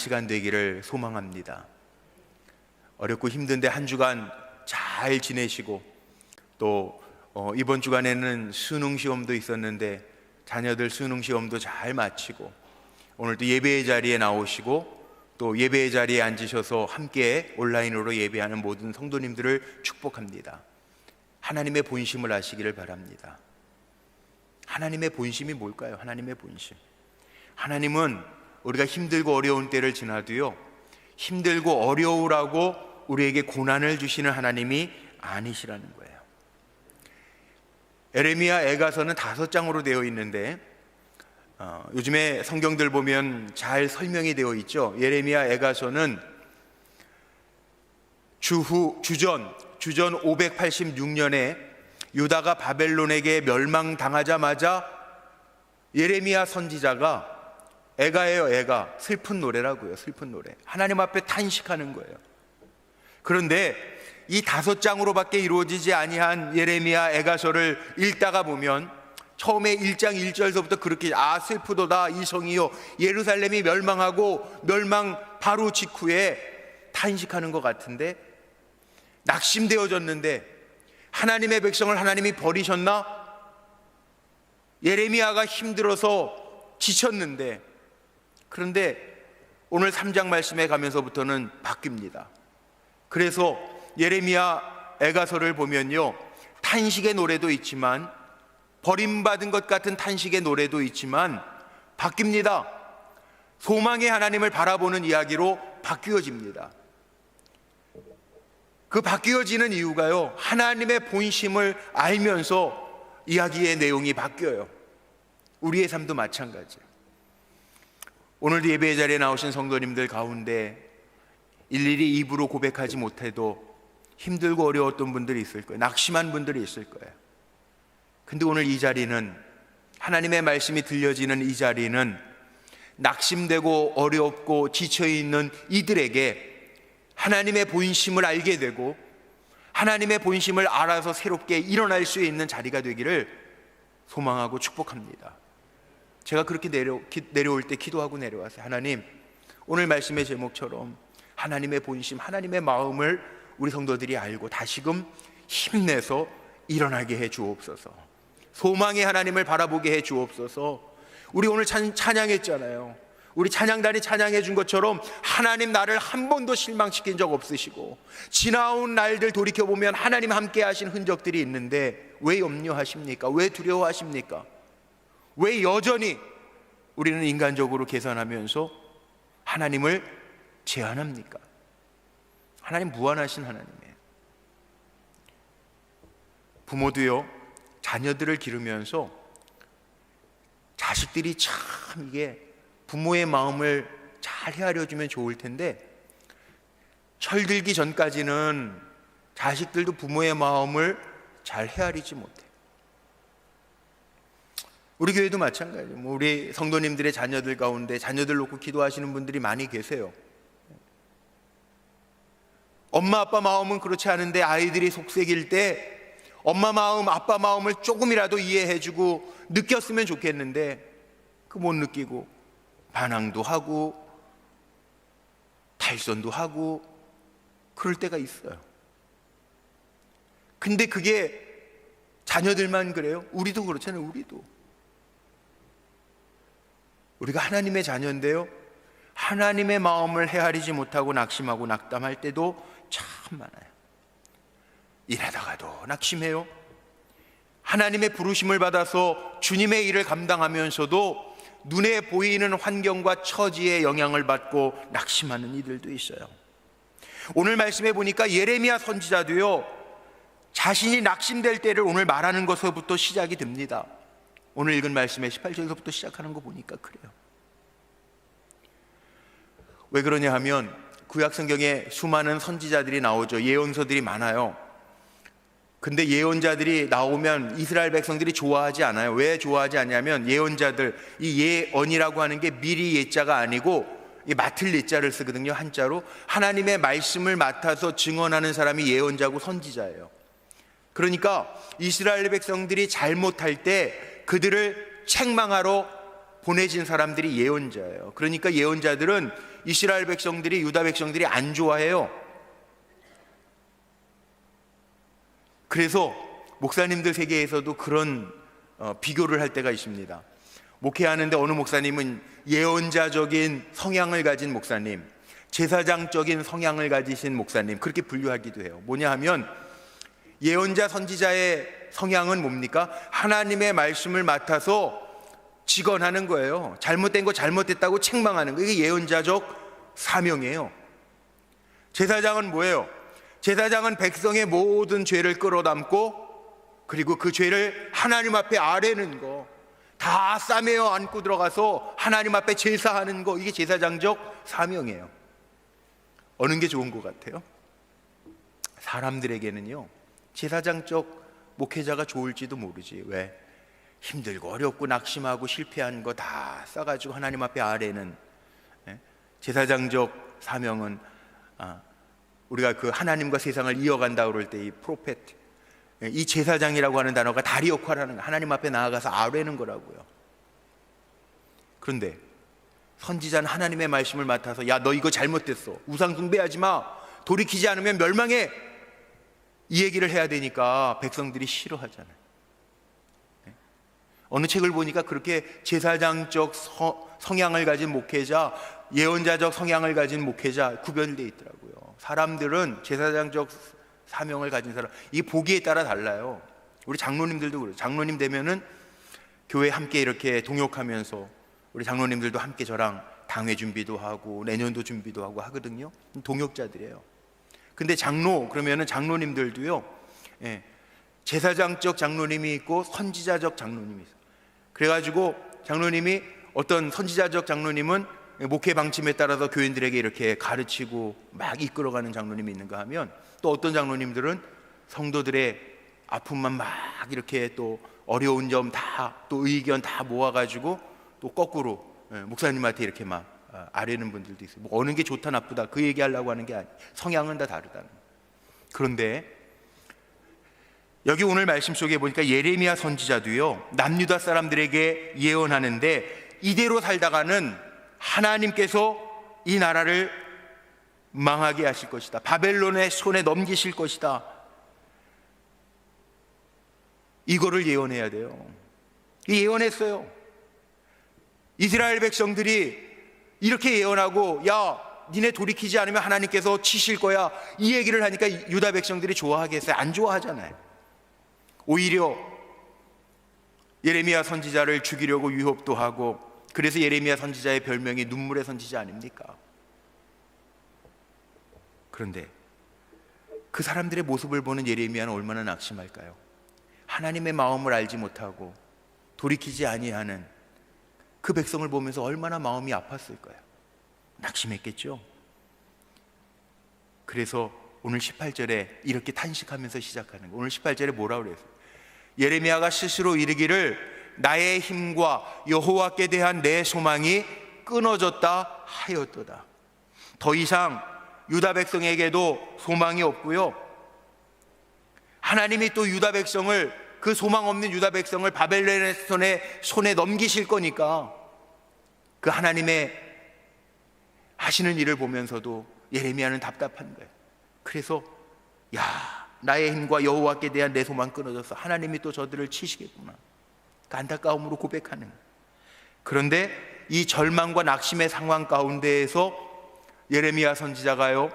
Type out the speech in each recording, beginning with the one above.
시간 되기를 소망합니다. 어렵고 힘든데 한 주간 잘 지내시고, 또 이번 주간에는 수능 시험도 있었는데 자녀들 수능 시험도 잘 마치고, 오늘도 예배의 자리에 나오시고 또 예배의 자리에 앉으셔서 함께 온라인으로 예배하는 모든 성도님들을 축복합니다. 하나님의 본심을 아시기를 바랍니다. 하나님의 본심이 뭘까요? 하나님의 본심. 하나님은 우리가 힘들고 어려운 때를 지나도요, 힘들고 어려우라고 우리에게 고난을 주시는 하나님이 아니시라는 거예요. 에레미야 애가서는 5장으로 되어 있는데 요즘에 성경들 보면 잘 설명이 되어 있죠. 예레미야 애가서는 주전 586년에 유다가 바벨론에게 멸망당하자마자 예레미야 선지자가, 애가예요, 애가. 슬픈 노래라고요. 슬픈 노래. 하나님 앞에 탄식하는 거예요. 그런데 이 5장으로밖에 이루어지지 아니한 예레미야 애가서를 읽다가 보면 처음에 1장 1절서부터 그렇게 슬프도다 이 성이요 예루살렘이 멸망하고 멸망 바로 직후에 탄식하는 것 같은데, 낙심되어졌는데 하나님의 백성을 하나님이 버리셨나? 예레미야가 힘들어서 지쳤는데, 그런데 오늘 3장 말씀에 가면서부터는 바뀝니다. 그래서 예레미야 애가서를 보면요, 탄식의 노래도 있지만, 버림받은 것 같은 탄식의 노래도 있지만 바뀝니다. 소망의 하나님을 바라보는 이야기로 바뀌어집니다. 그 바뀌어지는 이유가요, 하나님의 본심을 알면서 이야기의 내용이 바뀌어요. 우리의 삶도 마찬가지예요. 오늘도 예배의 자리에 나오신 성도님들 가운데 일일이 입으로 고백하지 못해도 힘들고 어려웠던 분들이 있을 거예요. 낙심한 분들이 있을 거예요. 근데 오늘 이 자리는, 하나님의 말씀이 들려지는 이 자리는 낙심되고 어렵고 지쳐있는 이들에게 하나님의 본심을 알게 되고 하나님의 본심을 알아서 새롭게 일어날 수 있는 자리가 되기를 소망하고 축복합니다. 제가 그렇게 내려올 때 기도하고 내려왔어요. 하나님, 오늘 말씀의 제목처럼 하나님의 본심, 하나님의 마음을 우리 성도들이 알고 다시금 힘내서 일어나게 해 주옵소서. 소망의 하나님을 바라보게 해 주옵소서. 우리 오늘 찬양했잖아요. 우리 찬양단이 찬양해 준 것처럼 하나님 나를 한 번도 실망시킨 적 없으시고, 지나온 날들 돌이켜보면 하나님 함께 하신 흔적들이 있는데 왜 염려하십니까? 왜 두려워하십니까? 왜 여전히 우리는 인간적으로 계산하면서 하나님을 제한합니까? 하나님 무한하신 하나님이에요. 부모도요, 자녀들을 기르면서 자식들이 참 이게 부모의 마음을 잘 헤아려주면 좋을 텐데, 철들기 전까지는 자식들도 부모의 마음을 잘 헤아리지 못해요. 우리 교회도 마찬가지예요. 우리 성도님들의 자녀들 가운데 자녀들 놓고 기도하시는 분들이 많이 계세요. 엄마 아빠 마음은 그렇지 않은데 아이들이 속색일 때 엄마 마음, 아빠 마음을 조금이라도 이해해주고 느꼈으면 좋겠는데 그 못 느끼고 반항도 하고 탈선도 하고 그럴 때가 있어요. 근데 그게 자녀들만 그래요? 우리도 그렇잖아요. 우리가 하나님의 자녀인데요, 하나님의 마음을 헤아리지 못하고 낙심하고 낙담할 때도 참 많아요. 일하다가도 낙심해요. 하나님의 부르심을 받아서 주님의 일을 감당하면서도 눈에 보이는 환경과 처지의 영향을 받고 낙심하는 이들도 있어요. 오늘 말씀해 보니까 예레미야 선지자도요, 자신이 낙심될 때를 오늘 말하는 것부터 시작이 됩니다. 오늘 읽은 말씀의 18절부터 시작하는 거 보니까 그래요. 왜 그러냐 하면 구약성경에 수많은 선지자들이 나오죠. 예언서들이 많아요. 근데 예언자들이 나오면 이스라엘 백성들이 좋아하지 않아요. 왜 좋아하지 않냐면 예언자들, 이 예언이라고 하는 게 미리 예자가 아니고 이 맡을 예자를 쓰거든요. 한자로. 하나님의 말씀을 맡아서 증언하는 사람이 예언자고 선지자예요. 그러니까 이스라엘 백성들이 잘못할 때 그들을 책망하러 보내진 사람들이 예언자예요. 그러니까 예언자들은 이스라엘 백성들이, 유다 백성들이 안 좋아해요. 그래서 목사님들 세계에서도 그런 비교를 할 때가 있습니다. 목회하는데 어느 목사님은 예언자적인 성향을 가진 목사님, 제사장적인 성향을 가지신 목사님, 그렇게 분류하기도 해요. 뭐냐 하면 예언자 선지자의 성향은 뭡니까? 하나님의 말씀을 맡아서 직언하는 거예요. 잘못된 거 잘못됐다고 책망하는 거, 이게 예언자적 사명이에요. 제사장은 뭐예요? 제사장은 백성의 모든 죄를 끌어담고, 그리고 그 죄를 하나님 앞에 아뢰는 거, 다 싸매어 안고 들어가서 하나님 앞에 제사하는 거, 이게 제사장적 사명이에요. 어느 게 좋은 것 같아요? 사람들에게는요, 제사장적 목회자가 좋을지도 모르지. 왜? 힘들고 어렵고 낙심하고 실패한 거 다 싸가지고 하나님 앞에 아뢰는 제사장적 사명은, 우리가 그 하나님과 세상을 이어간다 그럴 때 이 프로페트, 이 제사장이라고 하는 단어가 다리 역할을 하는 거예요. 하나님 앞에 나아가서 아뢰는 거라고요. 그런데 선지자는 하나님의 말씀을 맡아서, 야, 너 이거 잘못됐어, 우상 숭배하지 마, 돌이키지 않으면 멸망해, 이 얘기를 해야 되니까 백성들이 싫어하잖아요. 어느 책을 보니까 그렇게 제사장적 성향을 가진 목회자, 예언자적 성향을 가진 목회자 구별되어 있더라고요. 사람들은 제사장적 사명을 가진 사람, 이 보기에 따라 달라요. 우리 장로님들도 그래요. 장로님 되면은 교회 함께 이렇게 동역하면서 우리 장로님들도 함께 저랑 당회 준비도 하고 내년도 준비도 하고 하거든요. 동역자들이에요. 근데 장로 그러면은 장로님들도요, 제사장적 장로님이 있고 선지자적 장로님이 있어요. 그래가지고 장로님이, 어떤 선지자적 장로님은 목회 방침에 따라서 교인들에게 이렇게 가르치고 막 이끌어가는 장로님이 있는가 하면, 또 어떤 장로님들은 성도들의 아픔만 막 이렇게, 또 어려운 점 다, 또 의견 다 모아가지고 또 거꾸로 목사님한테 이렇게 막 아뢰는 분들도 있어요. 뭐 어느 게 좋다 나쁘다 그 얘기하려고 하는 게 아니에요. 성향은 다 다르다는 거예요. 그런데 여기 오늘 말씀 속에 보니까 예레미야 선지자도요, 남유다 사람들에게 예언하는데, 이대로 살다가는 하나님께서 이 나라를 망하게 하실 것이다, 바벨론의 손에 넘기실 것이다, 이거를 예언해야 돼요. 예언했어요. 이스라엘 백성들이 이렇게 예언하고, 야, 니네 돌이키지 않으면 하나님께서 치실 거야, 이 얘기를 하니까 유다 백성들이 좋아하겠어요? 안 좋아하잖아요. 오히려 예레미야 선지자를 죽이려고 유혹도 하고, 그래서 예레미야 선지자의 별명이 눈물의 선지자 아닙니까? 그런데 그 사람들의 모습을 보는 예레미야는 얼마나 낙심할까요? 하나님의 마음을 알지 못하고 돌이키지 아니하는 그 백성을 보면서 얼마나 마음이 아팠을까요? 낙심했겠죠. 그래서 오늘 18절에 이렇게 탄식하면서 시작하는 거예요. 오늘 18절에 뭐라고 그랬어요? 예레미야가 스스로 이르기를, 나의 힘과 여호와께 대한 내 소망이 끊어졌다 하였도다. 더 이상 유다 백성에게도 소망이 없고요, 하나님이 또 유다 백성을, 그 소망 없는 유다 백성을 바벨론의 손에 넘기실 거니까, 그 하나님의 하시는 일을 보면서도 예레미야는 답답한 거예요. 그래서, 야, 나의 힘과 여호와께 대한 내 소망 끊어졌어, 하나님이 또 저들을 치시겠구나, 그 안타까움으로 고백하는 거예요. 그런데 이 절망과 낙심의 상황 가운데에서 예레미야 선지자가요,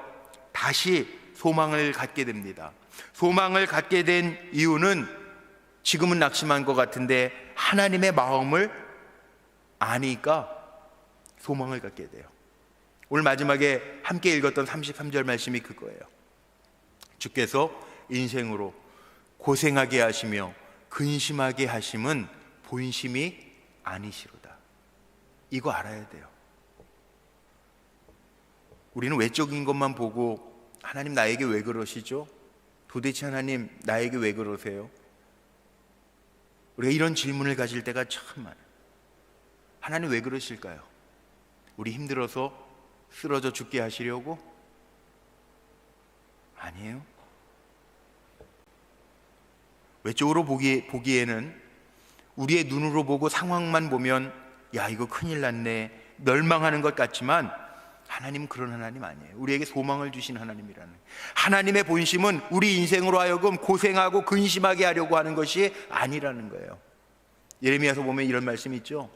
다시 소망을 갖게 됩니다. 소망을 갖게 된 이유는, 지금은 낙심한 것 같은데 하나님의 마음을 아니까 소망을 갖게 돼요. 오늘 마지막에 함께 읽었던 33절 말씀이 그거예요. 주께서 인생으로 고생하게 하시며 근심하게 하심은 본심이 아니시로다. 이거 알아야 돼요. 우리는 외적인 것만 보고, 하나님 나에게 왜 그러시죠? 도대체 하나님 나에게 왜 그러세요? 우리가 이런 질문을 가질 때가 참 많아요. 하나님 왜 그러실까요? 우리 힘들어서 쓰러져 죽게 하시려고? 아니에요. 외적으로 보기에는, 우리의 눈으로 보고 상황만 보면 야, 이거 큰일 났네, 멸망하는 것 같지만 하나님은 그런 하나님 아니에요. 우리에게 소망을 주신 하나님이라는. 하나님의 본심은 우리 인생으로 하여금 고생하고 근심하게 하려고 하는 것이 아니라는 거예요. 예레미야서 보면 이런 말씀이 있죠.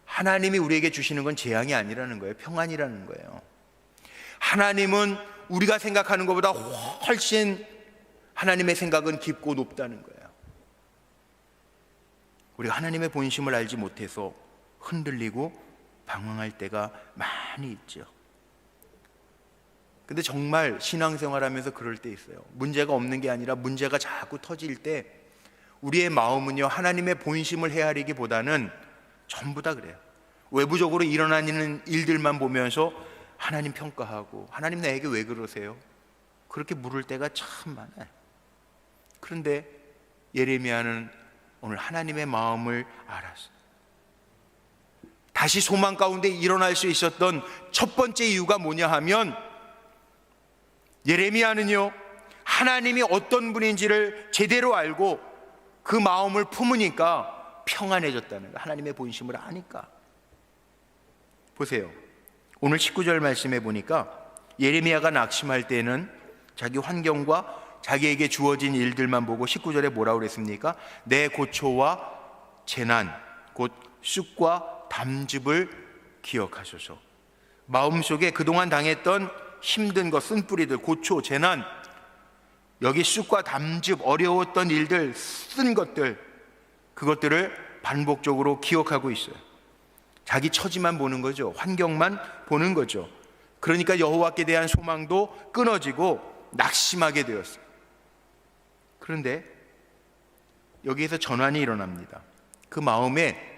하나님이 우리에게 주시는 건 재앙이 아니라는 거예요. 평안이라는 거예요. 하나님은 우리가 생각하는 것보다 훨씬 하나님의 생각은 깊고 높다는 거예요. 우리가 하나님의 본심을 알지 못해서 흔들리고 방황할 때가 많이 있죠. 근데 정말 신앙생활하면서 그럴 때 있어요. 문제가 없는 게 아니라 문제가 자꾸 터질 때 우리의 마음은요, 하나님의 본심을 헤아리기보다는 전부 다 그래요. 외부적으로 일어나는 일들만 보면서 하나님 평가하고, 하나님 나에게 왜 그러세요? 그렇게 물을 때가 참 많아요. 그런데 예레미야는 오늘 하나님의 마음을 알았어요. 다시 소망 가운데 일어날 수 있었던 첫 번째 이유가 뭐냐 하면, 예레미야는요, 하나님이 어떤 분인지를 제대로 알고 그 마음을 품으니까 평안해졌다는 거예요. 하나님의 본심을 아니까. 보세요. 오늘 19절 말씀해 보니까 예레미야가 낙심할 때는 자기 환경과 자기에게 주어진 일들만 보고 19절에 뭐라고 그랬습니까? 내 고초와 재난, 곧 쑥과 담즙을 기억하소서. 마음속에 그동안 당했던 힘든 것, 쓴뿌리들, 고초, 재난, 여기 쑥과 담즙, 어려웠던 일들, 쓴 것들, 그것들을 반복적으로 기억하고 있어요. 자기 처지만 보는 거죠. 환경만 보는 거죠. 그러니까 여호와께 대한 소망도 끊어지고 낙심하게 되었어요. 그런데 여기에서 전환이 일어납니다. 그 마음에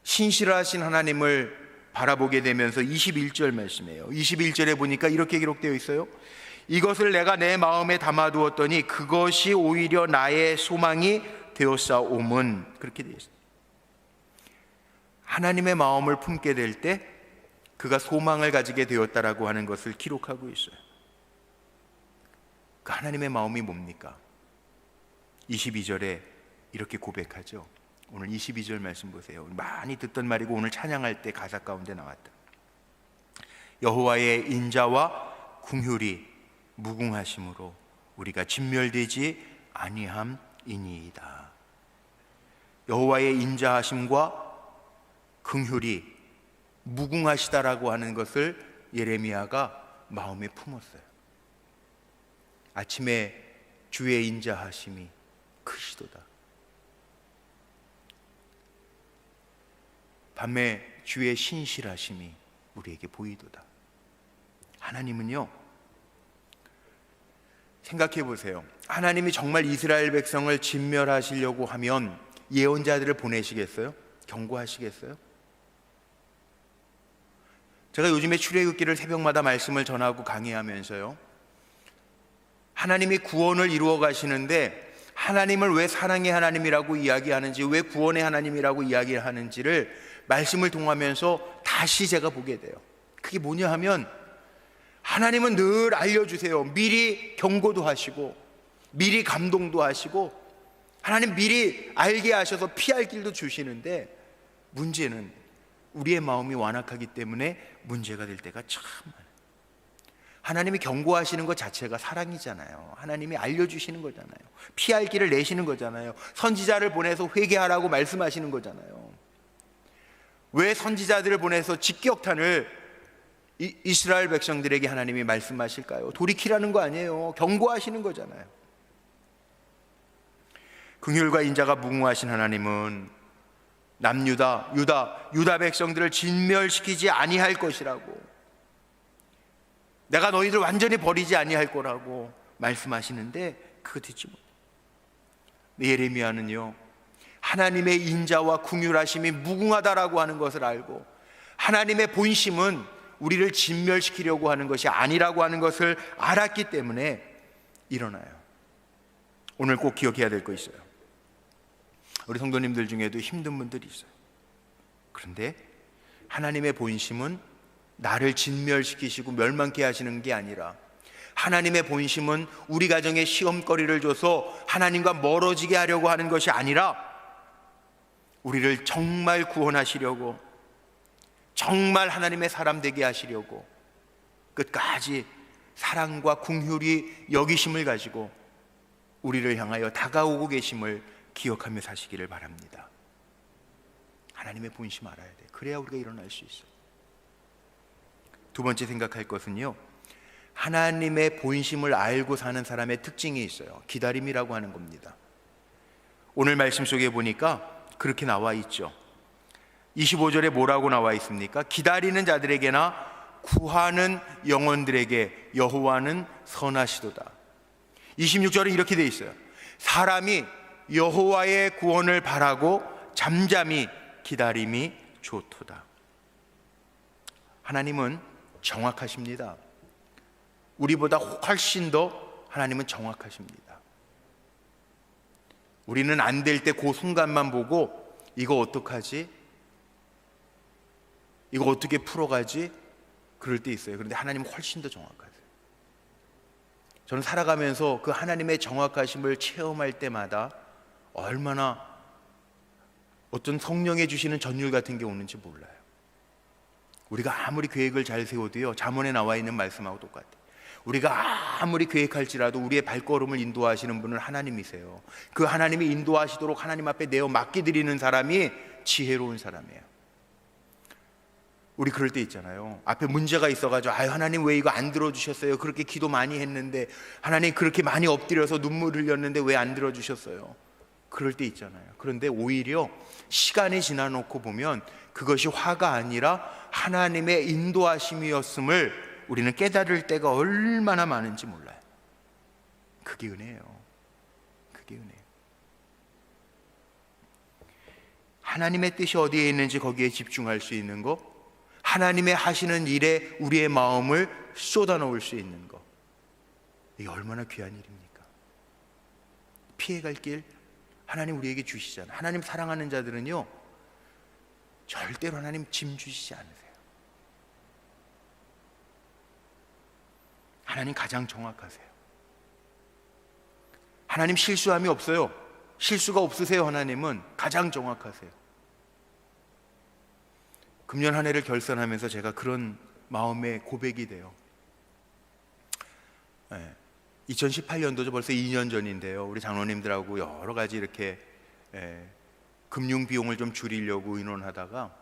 신실하신 하나님을 바라보게 되면서 21절 말씀이에요. 21절에 보니까 이렇게 기록되어 있어요. 이것을 내가 내 마음에 담아두었더니 그것이 오히려 나의 소망이 되었사옴은, 그렇게 되어 있습니다. 하나님의 마음을 품게 될 때 그가 소망을 가지게 되었다라고 하는 것을 기록하고 있어요. 그 하나님의 마음이 뭡니까? 22절에 이렇게 고백하죠. 오늘 22절 말씀 보세요. 많이 듣던 말이고 오늘 찬양할 때 가사 가운데 나왔다. 여호와의 인자와 긍휼이 무궁하심으로 우리가 진멸되지 아니함이니이다. 여호와의 인자하심과 긍휼이 무궁하시다라고 하는 것을 예레미야가 마음에 품었어요. 아침에 주의 인자하심이 크시도다. 밤에 주의 신실하심이 우리에게 보이도다. 하나님은요, 생각해 보세요. 하나님이 정말 이스라엘 백성을 진멸하시려고 하면 예언자들을 보내시겠어요? 경고하시겠어요? 제가 요즘에 출애굽기를 새벽마다 말씀을 전하고 강의하면서요, 하나님이 구원을 이루어 가시는데 하나님을 왜 사랑의 하나님이라고 이야기하는지, 왜 구원의 하나님이라고 이야기하는지를 말씀을 통하면서 다시 제가 보게 돼요. 그게 뭐냐 하면, 하나님은 늘 알려주세요. 미리 경고도 하시고 미리 감동도 하시고 하나님 미리 알게 하셔서 피할 길도 주시는데, 문제는 우리의 마음이 완악하기 때문에 문제가 될 때가 참 많아요. 하나님이 경고하시는 것 자체가 사랑이잖아요. 하나님이 알려주시는 거잖아요. 피할 길을 내시는 거잖아요. 선지자를 보내서 회개하라고 말씀하시는 거잖아요. 왜 선지자들을 보내서 직격탄을 이스라엘 백성들에게 하나님이 말씀하실까요? 돌이키라는 거 아니에요. 경고하시는 거잖아요. 긍휼과 인자가 무궁하신 하나님은 남유다, 유다 백성들을 진멸시키지 아니할 것이라고, 내가 너희들 완전히 버리지 아니할 거라고 말씀하시는데 그거 듣지 못해요. 예레미야는요, 하나님의 인자와 긍휼하심이 무궁하다라고 하는 것을 알고 하나님의 본심은 우리를 진멸시키려고 하는 것이 아니라고 하는 것을 알았기 때문에 일어나요. 오늘 꼭 기억해야 될 거 있어요. 우리 성도님들 중에도 힘든 분들이 있어요. 그런데 하나님의 본심은 나를 진멸시키시고 멸망케 하시는 게 아니라, 하나님의 본심은 우리 가정에 시험거리를 줘서 하나님과 멀어지게 하려고 하는 것이 아니라, 우리를 정말 구원하시려고, 정말 하나님의 사람 되게 하시려고 끝까지 사랑과 긍휼이 여기심을 가지고 우리를 향하여 다가오고 계심을 기억하며 사시기를 바랍니다. 하나님의 본심 알아야 돼. 그래야 우리가 일어날 수 있어요. 두 번째 생각할 것은요, 하나님의 본심을 알고 사는 사람의 특징이 있어요. 기다림이라고 하는 겁니다. 오늘 말씀 속에 보니까 그렇게 나와 있죠. 25절에 뭐라고 나와 있습니까? 기다리는 자들에게나 구하는 영혼들에게 여호와는 선하시도다. 26절은 이렇게 돼 있어요. 사람이 여호와의 구원을 바라고 잠잠히 기다림이 좋도다. 하나님은 정확하십니다. 우리보다 훨씬 더 하나님은 정확하십니다. 우리는 안 될 때 그 순간만 보고 이거 어떡하지? 이거 어떻게 풀어가지? 그럴 때 있어요. 그런데 하나님은 훨씬 더 정확하세요. 저는 살아가면서 그 하나님의 정확하심을 체험할 때마다 얼마나 어떤 성령의 주시는 전율 같은 게 오는지 몰라요. 우리가 아무리 계획을 잘 세워도요, 잠언에 나와 있는 말씀하고 똑같아요. 우리가 아무리 계획할지라도 우리의 발걸음을 인도하시는 분은 하나님이세요. 그 하나님이 인도하시도록 하나님 앞에 내어 맡기드리는 사람이 지혜로운 사람이에요. 우리 그럴 때 있잖아요. 앞에 문제가 있어가지고 아유 하나님 왜 이거 안 들어주셨어요? 그렇게 기도 많이 했는데, 하나님 그렇게 많이 엎드려서 눈물 흘렸는데 왜 안 들어주셨어요? 그럴 때 있잖아요. 그런데 오히려 시간이 지나놓고 보면 그것이 화가 아니라 하나님의 인도하심이었음을 우리는 깨달을 때가 얼마나 많은지 몰라요. 그게 은혜예요. 그게 은혜예요. 하나님의 뜻이 어디에 있는지 거기에 집중할 수 있는 거, 하나님의 하시는 일에 우리의 마음을 쏟아놓을 수 있는 거, 이게 얼마나 귀한 일입니까? 피해갈 길 하나님 우리에게 주시잖아요. 하나님 사랑하는 자들은요, 절대로 하나님 짐 주시지 않으세요. 하나님 가장 정확하세요. 하나님 실수함이 없어요. 실수가 없으세요. 하나님은 가장 정확하세요. 금년 한 해를 결산하면서 제가 그런 마음의 고백이 돼요. 2018년도죠. 벌써 2년 전인데요. 우리 장로님들하고 여러 가지 이렇게 금융 비용을 좀 줄이려고 의논하다가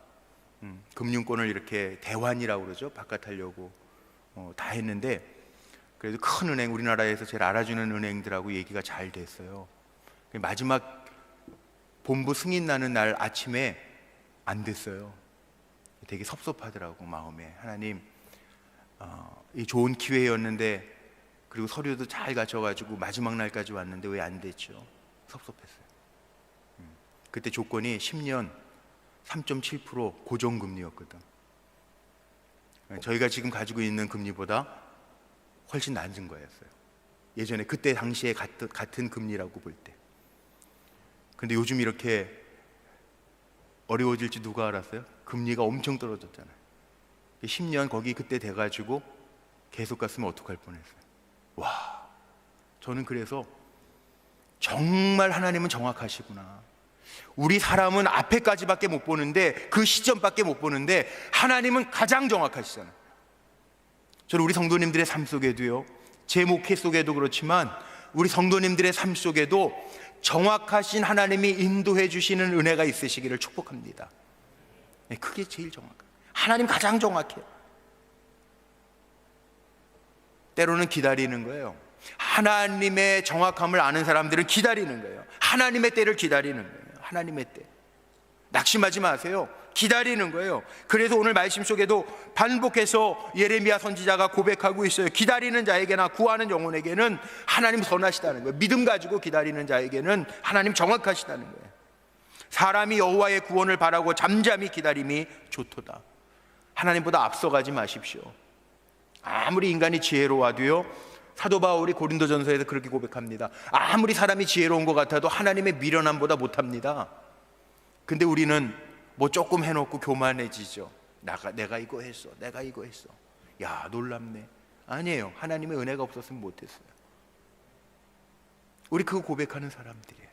금융권을 이렇게 대환이라고 그러죠. 바깥하려고 다 했는데, 그래도 큰 은행, 우리나라에서 제일 알아주는 은행들하고 얘기가 잘 됐어요. 마지막 본부 승인 나는 날 아침에 안 됐어요. 되게 섭섭하더라고 마음에. 하나님, 이 좋은 기회였는데, 그리고 서류도 잘 갖춰가지고 마지막 날까지 왔는데 왜 안 됐죠? 섭섭했어요. 그때 조건이 10년 3.7% 고정금리였거든. 저희가 지금 가지고 있는 금리보다 훨씬 낮은 거였어요. 예전에 그때 당시에 같은 금리라고 볼 때. 근데 요즘 이렇게 어려워질지 누가 알았어요? 금리가 엄청 떨어졌잖아요. 10년 거기 그때 돼가지고 계속 갔으면 어떡할 뻔했어요. 와, 저는 그래서 정말 하나님은 정확하시구나. 우리 사람은 앞에까지밖에 못 보는데, 그 시점밖에 못 보는데 하나님은 가장 정확하시잖아요. 저는 우리 성도님들의 삶 속에도요, 제 목회 속에도 그렇지만 우리 성도님들의 삶 속에도 정확하신 하나님이 인도해 주시는 은혜가 있으시기를 축복합니다. 그게 제일 정확해요. 하나님 가장 정확해요. 때로는 기다리는 거예요. 하나님의 정확함을 아는 사람들은 기다리는 거예요. 하나님의 때를 기다리는 거예요. 하나님의 때. 낙심하지 마세요. 기다리는 거예요. 그래서 오늘 말씀 속에도 반복해서 예레미야 선지자가 고백하고 있어요. 기다리는 자에게나 구하는 영혼에게는 하나님 선하시다는 거예요. 믿음 가지고 기다리는 자에게는 하나님 정확하시다는 거예요. 사람이 여호와의 구원을 바라고 잠잠히 기다림이 좋도다. 하나님보다 앞서가지 마십시오. 아무리 인간이 지혜로워도요, 사도 바울이 고린도전서에서 그렇게 고백합니다. 아무리 사람이 지혜로운 것 같아도 하나님의 미련함보다 못합니다. 근데 우리는 뭐 조금 해놓고 교만해지죠. 내가 이거 했어, 내가 이거 했어. 야, 놀랍네. 아니에요. 하나님의 은혜가 없었으면 못했어요. 우리 그거 고백하는 사람들이에요.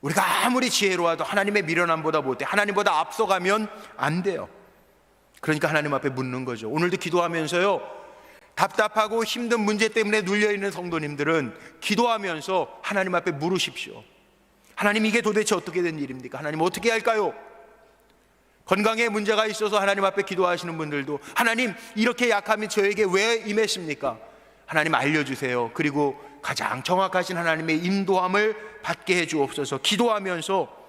우리가 아무리 지혜로워도 하나님의 미련함보다 못해. 하나님보다 앞서가면 안 돼요. 그러니까 하나님 앞에 묻는 거죠. 오늘도 기도하면서요, 답답하고 힘든 문제 때문에 눌려있는 성도님들은 기도하면서 하나님 앞에 물으십시오. 하나님, 이게 도대체 어떻게 된 일입니까? 하나님, 어떻게 할까요? 건강에 문제가 있어서 하나님 앞에 기도하시는 분들도, 하나님, 이렇게 약함이 저에게 왜 임했습니까? 하나님 알려주세요. 그리고 가장 정확하신 하나님의 인도함을 받게 해 주옵소서. 기도하면서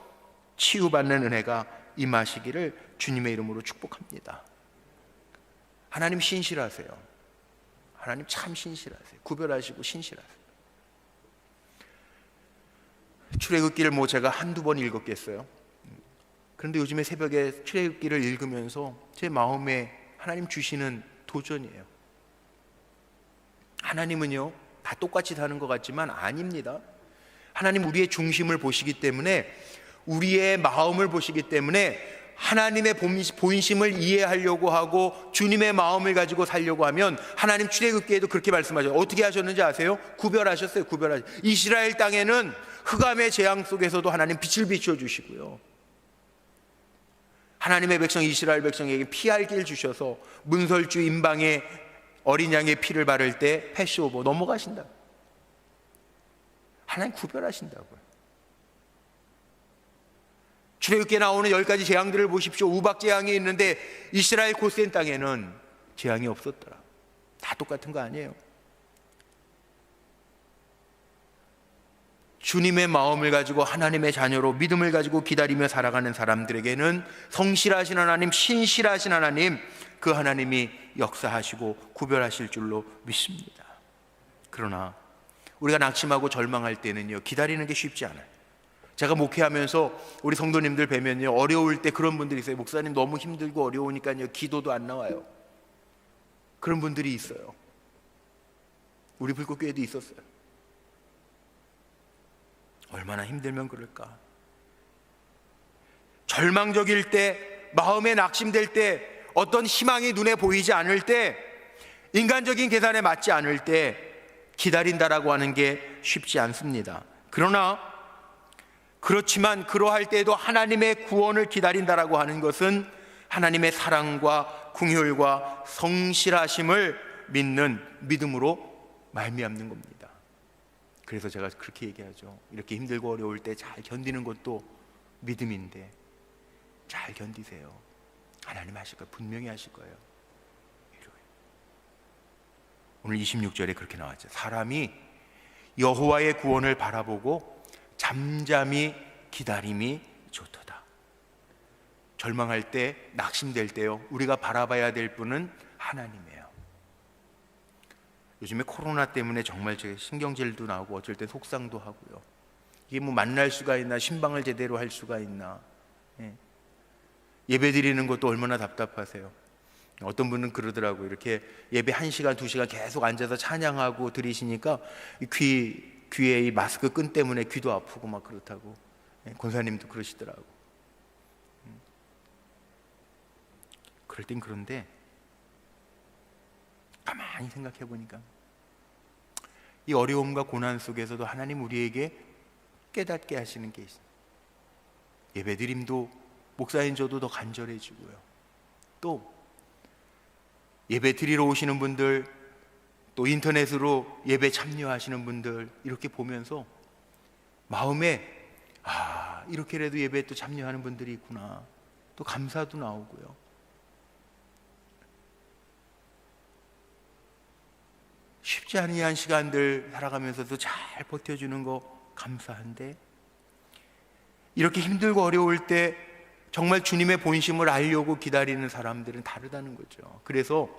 치유받는 은혜가 임하시기를 주님의 이름으로 축복합니다. 하나님 신실하세요. 하나님 참 신실하세요. 구별하시고 신실하세요. 출애굽기를 제가 한두 번 읽었겠어요. 그런데 요즘에 새벽에 출애굽기를 읽으면서 제 마음에 하나님 주시는 도전이에요. 하나님은요, 다 똑같이 사는 것 같지만 아닙니다. 하나님 우리의 중심을 보시기 때문에, 우리의 마음을 보시기 때문에, 하나님의 본심을 이해하려고 하고 주님의 마음을 가지고 살려고 하면 하나님 출애굽기에도 그렇게 말씀하셔요. 어떻게 하셨는지 아세요? 구별하셨어요. 이스라엘 땅에는 흑암의 재앙 속에서도 하나님 빛을 비춰주시고요, 하나님의 백성 이스라엘 백성에게 피할 길 주셔서 문설주 임방에 어린 양의 피를 바를 때 패스오버 넘어가신다. 하나님 구별하신다고요. 출애굽기에 나오는 10가지 재앙들을 보십시오. 우박 재앙이 있는데 이스라엘 고센 땅에는 재앙이 없었더라. 다 똑같은 거 아니에요. 주님의 마음을 가지고 하나님의 자녀로 믿음을 가지고 기다리며 살아가는 사람들에게는 성실하신 하나님, 신실하신 하나님, 그 하나님이 역사하시고 구별하실 줄로 믿습니다. 그러나 우리가 낙심하고 절망할 때는요, 기다리는 게 쉽지 않아요. 제가 목회하면서 우리 성도님들 뵈면요, 어려울 때 그런 분들이 있어요. 목사님 너무 힘들고 어려우니까요, 기도도 안 나와요. 그런 분들이 있어요. 우리 불꽃교회도 있었어요. 얼마나 힘들면 그럴까. 절망적일 때, 마음에 낙심될 때, 어떤 희망이 눈에 보이지 않을 때, 인간적인 계산에 맞지 않을 때 기다린다라고 하는 게 쉽지 않습니다. 그렇지만 그러할 때에도 하나님의 구원을 기다린다라고 하는 것은 하나님의 사랑과 긍휼과 성실하심을 믿는 믿음으로 말미암는 겁니다. 그래서 제가 그렇게 얘기하죠. 이렇게 힘들고 어려울 때 잘 견디는 것도 믿음인데, 잘 견디세요. 하나님 하실 거예요. 분명히 하실 거예요. 오늘 26절에 그렇게 나왔죠. 사람이 여호와의 구원을 바라보고 잠잠히 기다림이 좋도다. 절망할 때, 낙심될 때요, 우리가 바라봐야 될 분은 하나님이에요. 요즘에 코로나 때문에 정말 제 신경질도 나고 어쩔 때 속상도 하고요. 이게 만날 수가 있나, 신방을 제대로 할 수가 있나. 예배 드리는 것도 얼마나 답답하세요. 어떤 분은 그러더라고요. 이렇게 예배 1시간, 2시간 계속 앉아서 찬양하고 드리시니까 귀에 이 마스크 끈 때문에 귀도 아프고 막 그렇다고. 권사님도 그러시더라고. 그럴 땐 그런데 가만히 생각해 보니까 이 어려움과 고난 속에서도 하나님 우리에게 깨닫게 하시는 게 있어요. 예배드림도 목사인 저도 더 간절해지고요, 또 예배 드리러 오시는 분들, 또 인터넷으로 예배 참여하시는 분들 이렇게 보면서 마음에 이렇게라도 예배에 또 참여하는 분들이 있구나, 또 감사도 나오고요. 쉽지 않은 시간들 살아가면서도 잘 버텨주는 거 감사한데, 이렇게 힘들고 어려울 때 정말 주님의 본심을 알려고 기다리는 사람들은 다르다는 거죠. 그래서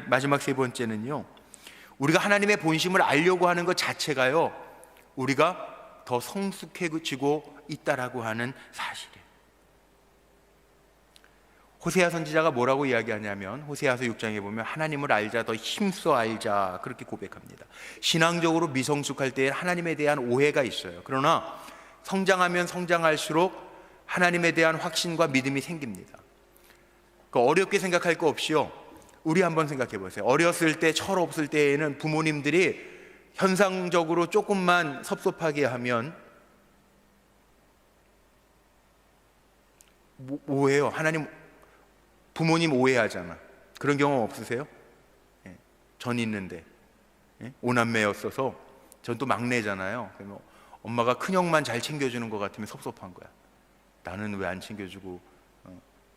마지막 세 번째는요, 우리가 하나님의 본심을 알려고 하는 것 자체가요, 우리가 더 성숙해지고 있다라고 하는 사실이에요. 호세아 선지자가 뭐라고 이야기하냐면, 호세아서 6장에 보면 하나님을 알자, 더 힘써 알자, 그렇게 고백합니다. 신앙적으로 미성숙할 때 하나님에 대한 오해가 있어요. 그러나 성장하면 성장할수록 하나님에 대한 확신과 믿음이 생깁니다. 어렵게 생각할 거 없이요, 우리 한번 생각해 보세요. 어렸을 때, 철없을 때에는 부모님들이 현상적으로 조금만 섭섭하게 하면 오해요. 하나님, 부모님 오해하잖아. 그런 경험 없으세요? 예, 전 있는데, 예? 오남매였어서 전 또 막내잖아요. 그러면 엄마가 큰형만 잘 챙겨주는 것 같으면 섭섭한 거야. 나는 왜 안 챙겨주고,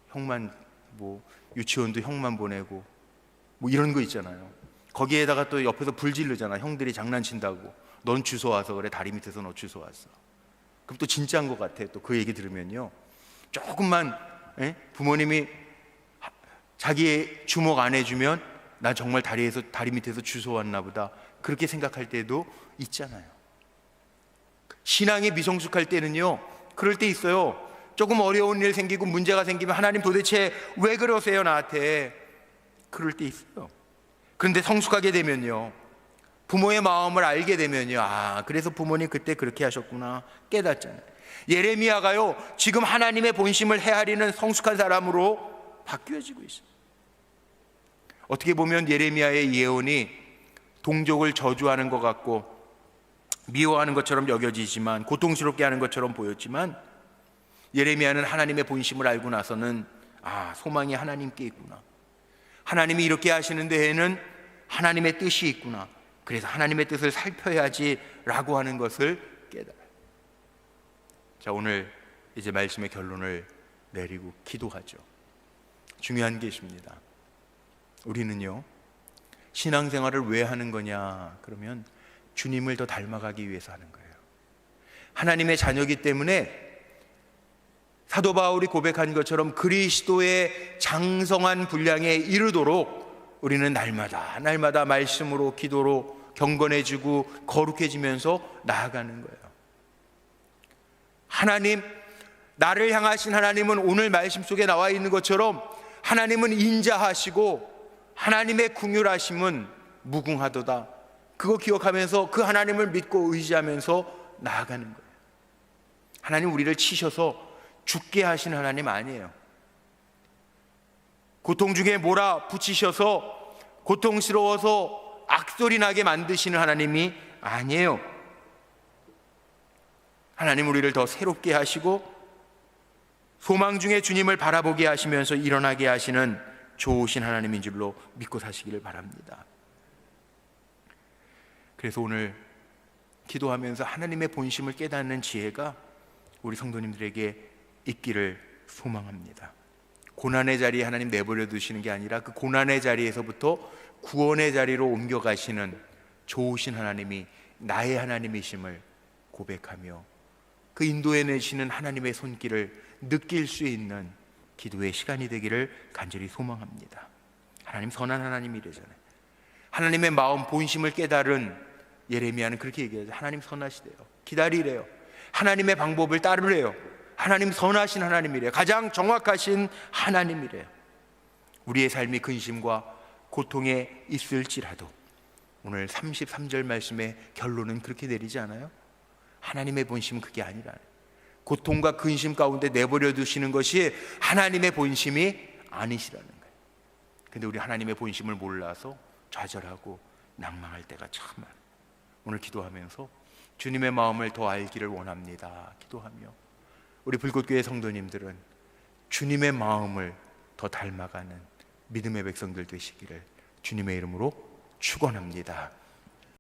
형만, 뭐 유치원도 형만 보내고, 뭐 이런 거 있잖아요. 거기에다가 또 옆에서 불 지르잖아. 형들이 장난친다고. 넌 주워 와서 그래. 다리 밑에서 너 주워 왔어. 그럼 또 진짜인 것 같아. 또 그 얘기 들으면요, 조금만, 예? 부모님이 자기의 주먹 안 해주면 나 정말 다리 밑에서 주워 왔나 보다, 그렇게 생각할 때도 있잖아요. 신앙이 미성숙할 때는요, 그럴 때 있어요. 조금 어려운 일 생기고 문제가 생기면 하나님 도대체 왜 그러세요 나한테? 그럴 때 있어요. 그런데 성숙하게 되면요, 부모의 마음을 알게 되면요, 아, 그래서 부모님 그때 그렇게 하셨구나 깨닫잖아요. 예레미야가요, 지금 하나님의 본심을 헤아리는 성숙한 사람으로 바뀌어지고 있어요. 어떻게 보면 예레미야의 예언이 동족을 저주하는 것 같고 미워하는 것처럼 여겨지지만, 고통스럽게 하는 것처럼 보였지만, 예레미야는 하나님의 본심을 알고 나서는 아, 소망이 하나님께 있구나. 하나님이 이렇게 하시는 데에는 하나님의 뜻이 있구나. 그래서 하나님의 뜻을 살펴야지 라고 하는 것을 깨달아요. 자, 오늘 이제 말씀의 결론을 내리고 기도하죠. 중요한 게 있습니다. 우리는요, 신앙생활을 왜 하는 거냐 그러면 주님을 더 닮아가기 위해서 하는 거예요. 하나님의 자녀이기 때문에 사도 바울이 고백한 것처럼 그리스도의 장성한 분량에 이르도록 우리는 날마다 말씀으로, 기도로 경건해지고 거룩해지면서 나아가는 거예요. 하나님, 나를 향하신 하나님은 오늘 말씀 속에 나와 있는 것처럼 하나님은 인자하시고 하나님의 긍휼하심은 무궁하도다. 그거 기억하면서 그 하나님을 믿고 의지하면서 나아가는 거예요. 하나님 우리를 치셔서 죽게 하신 하나님 아니에요. 고통 중에 몰아붙이셔서 고통스러워서 악소리 나게 만드시는 하나님이 아니에요. 하나님 우리를 더 새롭게 하시고 소망 중에 주님을 바라보게 하시면서 일어나게 하시는 좋으신 하나님인 줄로 믿고 사시기를 바랍니다. 그래서 오늘 기도하면서 하나님의 본심을 깨닫는 지혜가 우리 성도님들에게 있기를 소망합니다. 고난의 자리에 하나님 내버려 두시는 게 아니라 그 고난의 자리에서부터 구원의 자리로 옮겨가시는 좋으신 하나님이 나의 하나님이심을 고백하며 그 인도해내시는 하나님의 손길을 느낄 수 있는 기도의 시간이 되기를 간절히 소망합니다. 하나님 선한 하나님이래잖아요. 하나님의 마음 본심을 깨달은 예레미야는 그렇게 얘기하죠. 하나님 선하시대요. 기다리래요. 하나님의 방법을 따르래요. 하나님 선하신 하나님이래요. 가장 정확하신 하나님이래요. 우리의 삶이 근심과 고통에 있을지라도 오늘 33절 말씀의 결론은 그렇게 내리지 않아요? 하나님의 본심은 그게 아니라, 고통과 근심 가운데 내버려 두시는 것이 하나님의 본심이 아니시라는 거예요. 근데 우리 하나님의 본심을 몰라서 좌절하고 낭망할 때가 참 많아요. 오늘 기도하면서 주님의 마음을 더 알기를 원합니다 기도하며 우리 불꽃교회 성도님들은 주님의 마음을 더 닮아가는 믿음의 백성들 되시기를 주님의 이름으로 축원합니다.